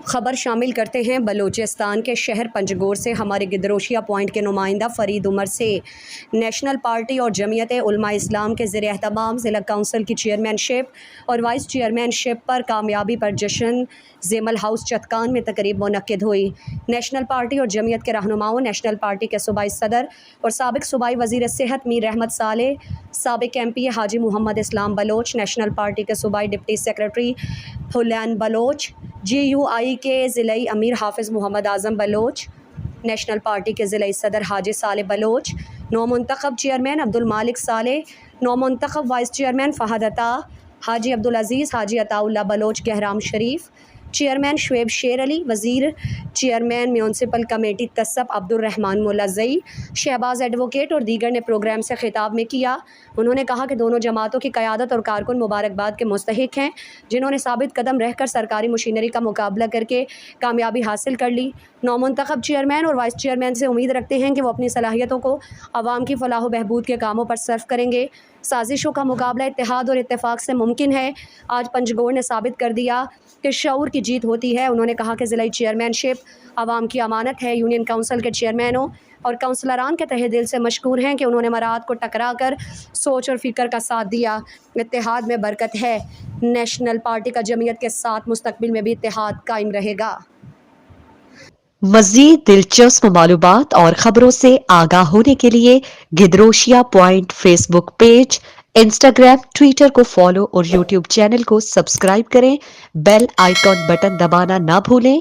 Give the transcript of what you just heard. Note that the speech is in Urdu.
خبر شامل کرتے ہیں بلوچستان کے شہر پنجگور سے ہمارے گدروشیا پوائنٹ کے نمائندہ فرید عمر سے۔ نیشنل پارٹی اور جمعیت علماء اسلام کے زیر اہتمام ضلع کونسل کی چیئرمین شپ اور وائس چیئرمین شپ پر کامیابی پر جشن زیمل ہاؤس چتکان میں تقریب منعقد ہوئی۔ نیشنل پارٹی اور جمعیت کے رہنماؤں، نیشنل پارٹی کے صوبائی صدر اور سابق صوبائی وزیر صحت میر احمد صالح، سابق M P Haji Muhammad Aslam Baloch, national party کے صوبائی deputy secretary Haleen Baloch, J U I کے ضلعی امیر حافظ محمد اعظم بلوچ، نیشنل پارٹی کے ضلعی صدر حاجی صالح بلوچ، نومنتخب چیئرمین عبدالمالک صالح، نومنتخب vice chairman Fahad Atta, Haji Abdul Aziz Haji Atta Ullah Baloch Gohram Sharif, chairman Shoaib Sher Ali, وزیر چیئرمین میونسپل کمیٹی تصب عبد الرحمن ملزئی، شہباز ایڈوکیٹ اور دیگر نے پروگرام سے خطاب میں کیا۔ انہوں نے کہا کہ دونوں جماعتوں کی قیادت اور کارکن مبارکباد کے مستحق ہیں، جنہوں نے ثابت قدم رہ کر سرکاری مشینری کا مقابلہ کر کے کامیابی حاصل کر لی۔ نومنتخب چیئرمین اور وائس چیئرمین سے امید رکھتے ہیں کہ وہ اپنی صلاحیتوں کو عوام کی فلاح و بہبود کے کاموں پر صرف کریں گے۔ سازشوں کا مقابلہ اتحاد اور اتفاق سے ممکن ہے۔ آج پنجگور نے ثابت کر دیا کہ شعور کی جیت ہوتی ہے۔ انہوں نے کہا کہ ضلعی چیئرمین شپ عوام کی امانت ہے۔ یونین کونسل کے چیئرمینوں اور کونسلران کے تہہ دل سے مشکور ہیں کہ انہوں نے مراعات کو ٹکرا کر سوچ اور فکر کا ساتھ دیا۔ اتحاد میں برکت ہے۔ نیشنل پارٹی کا جمعیت کے ساتھ مستقبل میں بھی اتحاد قائم رہے گا۔ مزید دلچسپ معلومات اور خبروں سے آگاہ ہونے کے لیے Gedrosia point Facebook page, Instagram, Twitter کو فالو اور یوٹیوب چینل کو سبسکرائب کریں۔ بیل آئیکن بٹن دبانا نہ بھولیں